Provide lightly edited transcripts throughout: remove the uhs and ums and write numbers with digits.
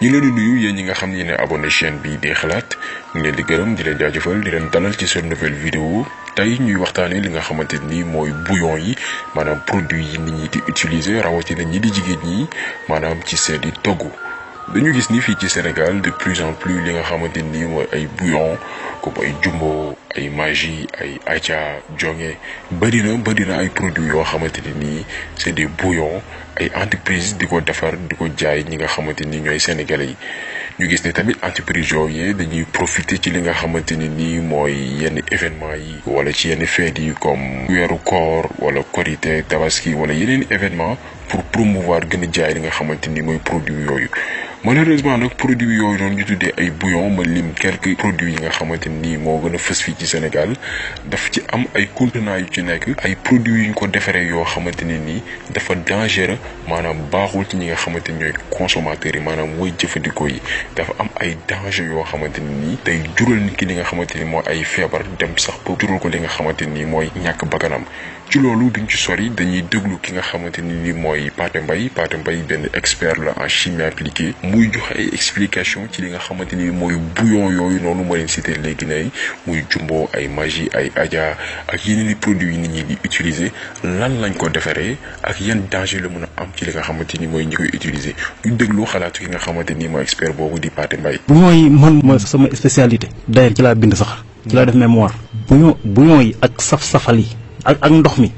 ñu leen di nuyu yéen ñi nga xam ne abonné chaîne bi di xalaat ñu leen di gërëm di leen jaajëfal di leen dalal ci seen nouvelle vidéo tey ñuy waxtaanee li nga xamante ni mooy bouillon yi maanaam produit yi nit ñi di utiliser rawatina ñi di jigéen ñi maanaam ci seeni togg dañu gis ni fii ci Sénégal de plus en plus li nga xamante ni mooy ay bouillon comme ay jumbo ay Maggi ay Aja Jonge bëri na ay produits yoo xamante ne nii c'est des bouillons ay entreprises di ko defar di ko jaay ñi nga xamante ni ñooy sénégalais yi ñu gis ne tamit entreprise yooyu dañuy profiter ci li nga xamante ni nii mooy yenn événements yi wala ci yenn fêtes yi comme weeru koor wala korité tabaski wala yeneen événement pour promouvoir gën a jaay li nga xamante ni mooy produit yooyu malheureusement nag produits yooyu noonu ñu tuddee ay bouillon ma lim quelques produits yi nga xamante ni moo gën a fës fii ci Sénégal daf ci am ay contenants yu ci nekk ay produits yu ñu ko defaree yoo xamante ne nii dafa dangereux maanaam baaxul ci ñi nga xamante ni ñooy consommateurs yi maanaam mooy jëfandikoo yi dafa am ay danger yoo xamante ne nii day jural nit ki li nga xamante ni mooy ay feebar dem sax ba jural ko li nga xamante ni mooy ñàkk bakkanam ci loolu duñ ci sori dañuy déglu ki nga xamante ni mooy Pathé Mbaye benn expert la en chimie appliquée muy joxe ay explication ci li nga xamante ni mooy bouillon yooyu noonu ma leen cité léegi nay muy jumbo ay Maggi ay Aja ak yeneen i produits yi nit ñi di utiliser lan lañ ko defaree ak yan danger la mën a am ci li nga xamante ni mooy ñi koy utiliser ñu déglu xalaatu ki nga xamante ni mooy expert boobu di Pathé Mbaye. bouillon yi man mooy sama spécialité d'ailleurs ci laa bind sax ci laa def mémoire bouillon yi ak saf-safal yi ak ndox mi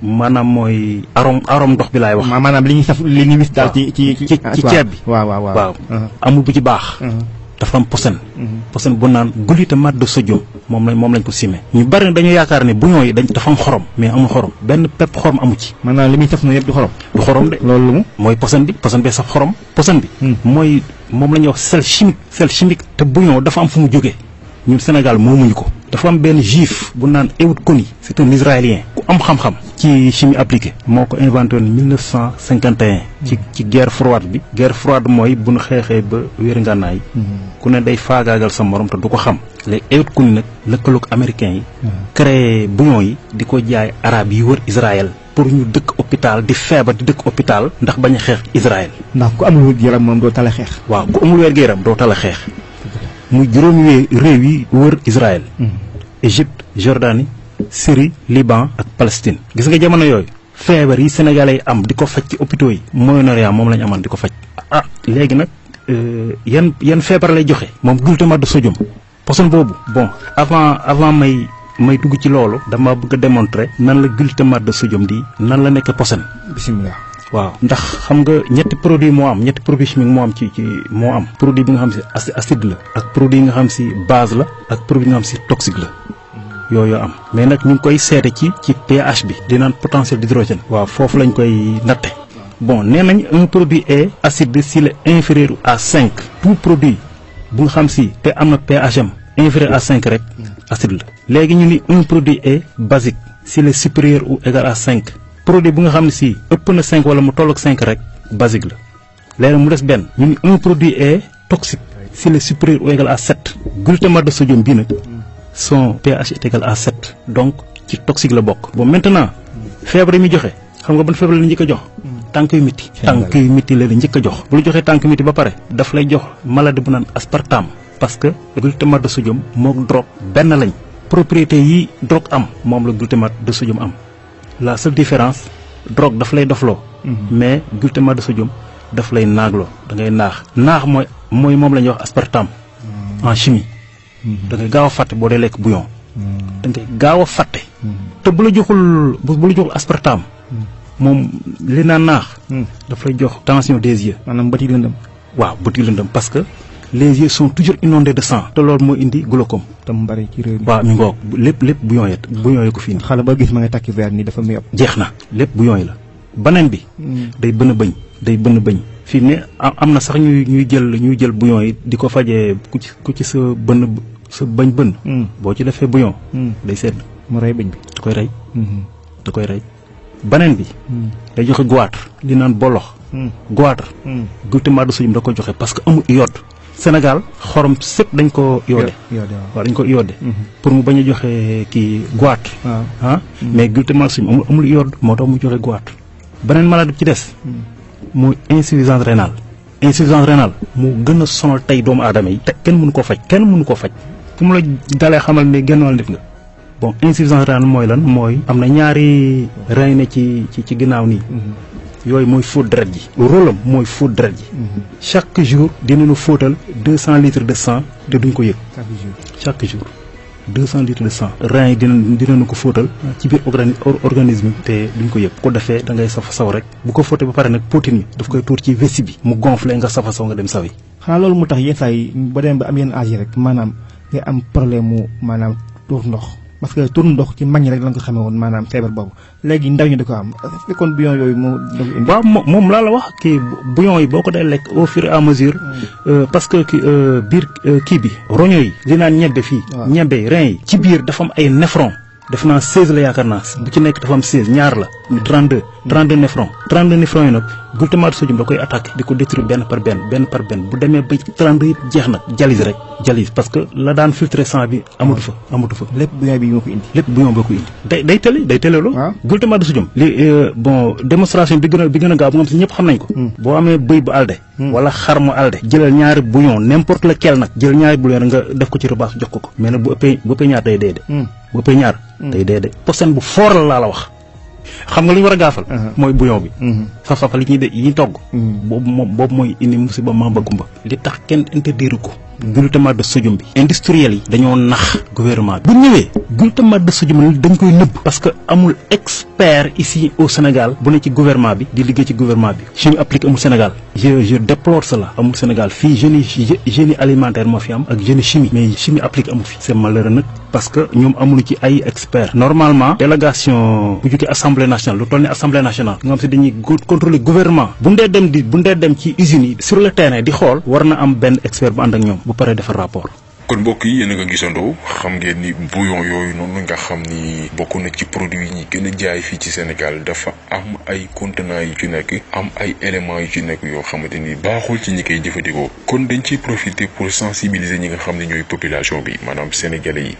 maanaam mooy arôme ndox bi laay wax. maanaam li ñuy saf li ñuy wis daal ci ceeb bi. waaw amul bu ci baax. dafa am posen bu naan glutamate de sodium moom lañ ko simé. ñu bari dañoo yaakaar ne bouillon yi dafa am xorom mais amul xorom benn pepp xorom amu ci. maanaam li muy saf na yëpp du xorom. du xorom de loolu mu mooy posen bi saf xorom posen bi. mooy moom la ñuy wax sel chimique te bouillon dafa am fu mu jógee ñun Sénégal moomuñu ko. dafa am benn juif bu naan Ehud Koni c'est un israélien ku am xam-xam ci chimie appliquée moo ko inventé woon 1951 ci guerre froide bi guerre froide mooy bu nu xeexee ba wér ngànnaay ku ne day faagaagal sa morom te du ko xam léegi Ehud Koni nag lëkkaloog américains yi créé bouillon yi di ko jaay arab yi wër Israël pour ñu dëkk hôpital di feebar di dëkk hôpital ndax bañ a xeex Israël ndax ku amul wér-gu-yaram moom doo tala xeex waaw ku amul wér-gu-yaram doo tala xeex muy juróomi réew yi wër Israël Égypte Jordanie Syrie Liban ak Palestine gis nga jamono yooyu feebar yi sénégalais yi am di ko faj ci hôpitaux yi Moyen-Orient moom lañu amoon di ko faj léegi nag yan feebar lay joxe moom glutamate de sodium poson boobu bon avant may dugg ci loolu dama bëgg a démontrer nan la glutamate de sodium di nan la nekk poson bismillah waaw ndax xam nga ñetti produit chimique moo am moo am produit bi nga xam si acide la ak produit nga xam si base la ak produit nga xam si toxique la yooyu am mais nag ñu ngi koy seete ci pH bi di naan potentiel d'hydrogène waaw foofu lañ koy natte bon nee nañ un produit est acide s'il est inférieur à 5 tout produit bu nga xam si te am na pH am inférieur à 5 rek acide la léegi ñu ni un produit est basique s'il est supérieur ou égal à 5 produit bu nga xam ne si ëpp na 5 wala mu toll ak 5 rek basique la léegi mu des benn ñu ni un produit est toxique s'il est supérieur ou égal à 7 glutamate de sodium bii nag son pH est égal à 7 donc ci toxique la bokk. bon maintenant feebar yi muy joxe xam nga ban feebar la njëkk a jox. tànk yu métti la njëkk a jox. bu la joxee tànk yu métti ba pare daf lay jox maladie bu naan aspartame parce que glutamate de sodium moog drogue benn lañ propriété yi drogue am moom la glutamate de sodium am. la seule différence drogue daf lay dofloo mais glutamate de sodium daf lay naagloo da ngay naax mooy moom la ñuy wax aspartame en chimie da ngay gaaw a fàtte boo dee lekk bouillon da ngay gaaw a fàtte te bu la joxul aspartame moom li naan naax daf lay jox tension des yeux maanaam bët yi lëndëm waaw bët yi lëndëm parce que les yeux sont toujours inondés de sang te loolu moo indi glaucome te mu bari ci réew mi waaw mi ngoog lépp bouillon yi ko fi indi xale ba gis ma nga takki verre ni dafa muy ëpp jeex na lépp bouillon yi la beneen bi day bënn bëñ fii ne am na sax ñuy jël bouillon yi di ko fajee ku ci sa bëñ boo ci defee bouillon day sedd mu rey bëñ bi da koy rey beneen bi day joxe goitre li naan bolox goitre glutamate de sodium da ko joxe parce que amul iode Sénégal xorom sëpp dañ ko iodé waaw dañ ko iodé pour mu bañ a joxe kii goitre mais glutamate de sodium amul iode moo tax mu joxe goitre beneen maladie bi ci des mooy insuffisance rénale insuffisance rénale moo gën a sonal tey doomu aadama yi te kenn mënu koo faj fu mu la dalee xamal ne genn wàll nit nga. bon insuffisance rénale mooy lan mooy am na ñaari rein ne ci ginnaaw nii. yooyu mooy fóot deret ji. rôle am mooy fóot deret ji. chaque jour dinañu fóotal 200 litres de sang te duñ ko yëg. chaque jour 200 litres de sang. rein yi dinañu ko fóotal ci biir organisme bi te duñ ko yëg. ko defee da ngay saw rek bu ko fóotee ba pare nag poutine yi daf koy tuur ci vessie bi mu gonflé nga saw nga dem sawi. xanaa loolu mu tax yenn saa yi ba dem ba am yenn âge yi rek maanaam nga am problème mu maanaam tuur ndox. parce que tuur ndox ci mag ñi rek lañ ko xamee woon maanaam feebar boobu léegi ndaw ñi di ko am fekkoon bouillon yooyu moo indi. waaw moom laa la wax kii bouillon yi boo ko dee lekk au fur et à mesure. parce que biir kii bi roño yi li naan ñebbe fii. ñebbe yi rein yi ci biir dafa am ay néphron. def naa 16 la yaakaar naa bu ci nekk dafa am 16 ñaar la 32 néphron yi nag glutamate de sodium da koy attaqué di ko détruire benn par benn bu demee ba 32 yëpp jeex nag dialyse parce que la daan filtré sang bi amatu fa. lépp bouillon bi moo ko indi. lépp bouillon boo ko indi. day tële loolu. glutamate de sodium. bon démonstration bi gën a gaaw bu nga xam si ñëpp xam nañ ko. boo amee bëy bu alde. wala xar mu alde. jëlal ñaari bouillon n'importe lequel nag jël ñaari bouillon nga def ko ci repas jox ko mais nag bu ëppee ñaar day dee de. bu ëppee ñaar day dee de posen bu foor la la wax. xam nga lu ñu war a gaafal. mooy bouillon bi. saf-safal yi ñuy togg. boobu mooy indi musiba mamba gumba. li tax kenn interdire ko. glutamate de sodium bi. industriel yi dañoo nax gouvernement bi. bu ñëwee glutamate de sodium dañ koy nëbb. parce que amul expert ici au Sénégal bu ne ci gouvernement bi di liggéey ci gouvernement bi. chimie appliquée amul Sénégal. je déplore cela amul Sénégal fii génie alimentaire moo fi am ak génie chimie. mais chimie appliquée amul fi. c'est malheureux nag parce que ñoom amuñu ci ay experts. normalement délégation bu jógee assemblée nationale lu toll ni assemblée nationale. nga xam si dañuy contrôler gouvernement. bu ndee dem ci usines yi sur le terrain di xool. war na am benn expert bu ànd ak ñoom. bu paree defar rapport. kon mbokk yi yéen a nga gisandoo xam ngeen ni bouillon yooyu noonu nga xam ni bokk na ci produit yi ñi gën a jaay fii ci Sénégal dafa am ay contenants yu ci nekk am ay éléments yu ci nekk yoo xamante ni baaxul ci ñi koy jëfandikoo. kon dañ ciy profiter pour sensibiliser ñi nga xam ne ñooy population bi maanaam sénégalais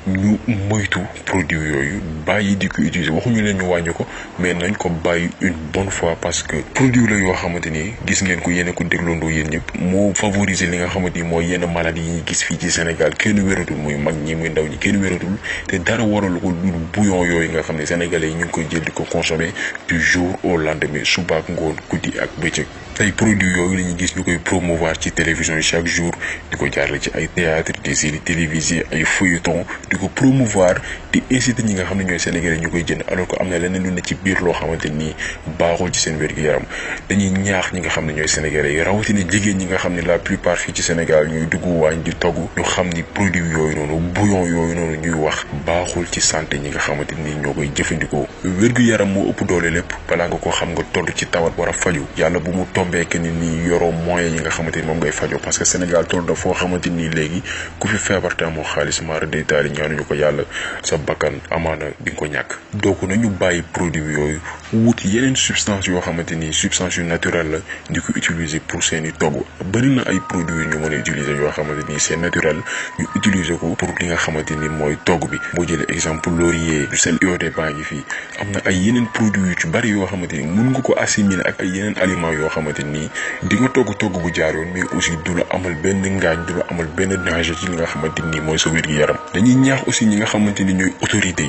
yi ñu moytu produit yooyu bàyyi di ko utiliser waxuñu leen ñu wàññi ko mais nañ ko bàyyi une bonne fois parce que produit la yoo xamante ni gis ngeen ko yéen a ko dégloondoo yéen ñëpp moo favoriser li nga xamante ni mooy yenn maladies yi ñuy gis fii ci Sénégal kenn wératul muy mag ñi muy ndaw ñi kenn wératul te dara waralu ko lu bouillon yooyu nga xam ne sénégalais yi ñu ngi koy jël di ko consommer du jour au lendemain suba ak ngoon guddi ak bëccëg. tey produit yooyu la ñuy gis ñu koy promouvoir ci télévision yi chaque jour di ko jaarale ci ay théâtre des séries télévisées ay feuilletons di ko promouvoir di inciter ñi nga xam ne ñooy sénégalais ñu koy jënd alors que am na leneen lu ne ci biir loo xamante ni baaxul ci seen wér-gu-yaram dañuy ñaax ñi nga xam ne ñooy sénégalais yi rawatina jigéen ñi nga xam ne la plupart fii ci Sénégal ñuy dugg waañ di togg ñu xam ni produit yooyu noonu bouillon yooyu noonu ñuy wax baaxul ci santé ñi nga xamante ni ñoo koy jëfandikoo wér-gu-yaram moo ëpp doole lépp balaa nga ko xam nga toll ci tawat war a faju yàlla bu mu tombee que ni yoroo moyens yi nga xamante ni moom ngay fajoo parce que Sénégal toll da foo xamante ni léegi ku fi feebar te amoo xaalis mara deytaali ñaanuñu ko yàlla sa bakkan amaana di nga ko ñàkk donc nañu bàyyi produit yooyu wut yeneen substance yoo xamante ni substance yu naturelle la di ko utiliser pour seeni togg bëri na ay produits yu ñu mën a utiliser yoo xamante ni c'est naturel ñu utiliser ko pour li nga xamante ni mooy togg bi boo jëlee exemple laurier sel iodé baa ngi fii am na ay yeneen produits yu ci bëri yoo xamante ni mun nga ko assimiler ak ay yeneen aliments yoo xamante ni di nga togg bu jaar yoon mais aussi du la amal benn ngaañ du la amal benn danger ci li nga xamante ni mooy sa wér-gu-yaram dañuy ñaax aussi ñi nga xamante ni ñooy autorité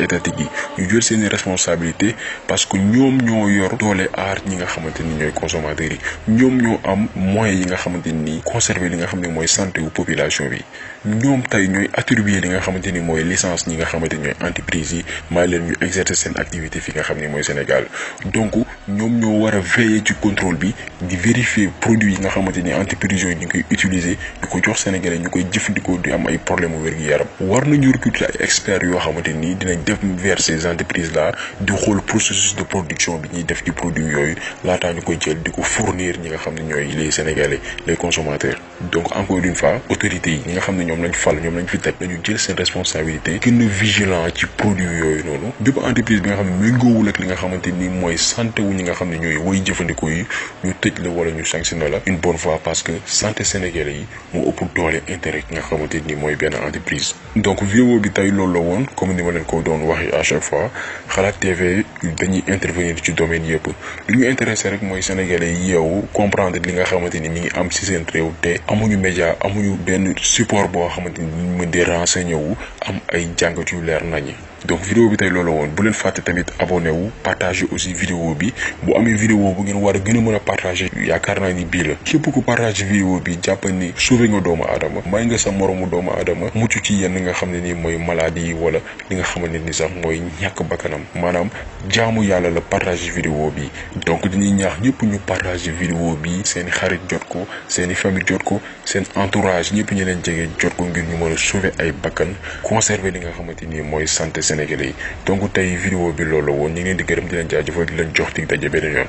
étatique yi ñu jël seeni responsabilité parce que ñoom ñoo yor doole aar ñi nga xamante ni ñooy consommateurs yi ñoom ñoo am moyens yi nga xamante ni conserver li nga xam ne mooy santé wu population bi ñoom tey ñooy attribuer li nga xamante ni mooy licence ñi nga xamante ni ñooy entreprise yi may leen ñu exercer seen activité fi nga xam ne mooy Sénégal donc ñoom ñoo war a veiller ci contrôle bi di vérifier produits yi nga xamante ni entreprise yooyu ñu koy utiliser di ko jox Sénégalais ñu koy jëfandikoo di am ay problème mu wér-gu-yaram war nañu recruter ay experts yoo xamante ni dinañ def vers ces entreprises là di xool processus de production bi ñuy def ci produit yooyu laataa ñu koy jël di ko fournir ñi nga xam ne ñooy les Sénégalais les consommateurs donc encore une fois autorités yi ñi nga xam ne ñoom lañ fal ñoom lañ fi teg dañu jël seen responsabilité gën a vigilant ci produit yooyu noonu bépp entreprise bi nga xam ne méngoowul ak li nga xamante ni mooy santé wu ñi nga xam ne ñooy woy jëfandikoo yi ñu tëj la wala ñu sanctionné la une bonne fois parce que santé sénégalais yi moo ëpp doole intérêt ki nga xamante ni mooy benn entreprise. donc vidéo bi tey loolu la woon comme ni ma leen ko doon waxee à chaque fois Xalaat TV dañuy intervenir ci domaine yëpp lu ñu intéressé rek mooy sénégalais yi yeewu comprendre li nga xamante ni mi ngi am ci seen réew te amuñu média amuñu benn support boo xamante ni ñu mën di renseigner wu am ay jàngat yu leer nañi. donc vidéo bi tey loolu woon bu leen fàtte tamit abonné wu partager aussi vidéo bi bu amee vidéo bu ngeen war a gën a mën a partager yaakaar naa ni bii la képp ku partager vidéo bi jàppal ni sauvé nga doomu aadama may nga sa moromu doomu aadama mucc ci yenn nga xam ne ni mooy maladie yi wala li nga xamante ni sax mooy ñàkk bakkanam maanaam jaamu yàlla la partager vidéo bi donc dañuy ñaax ñëpp ñu partager vidéo bi seeni xarit jot ko seeni famille jot ko seen entourage ñëpp ñu leen jege jot ko ngir ñu mën a sauver ay bakkan conserver li nga xamante ni mooy santé sénégalais yi donc tey vidéo bi loolu la woon ñu ngi leen di gërëm di leen jaajëfal di leen jox dig daje beneen yoon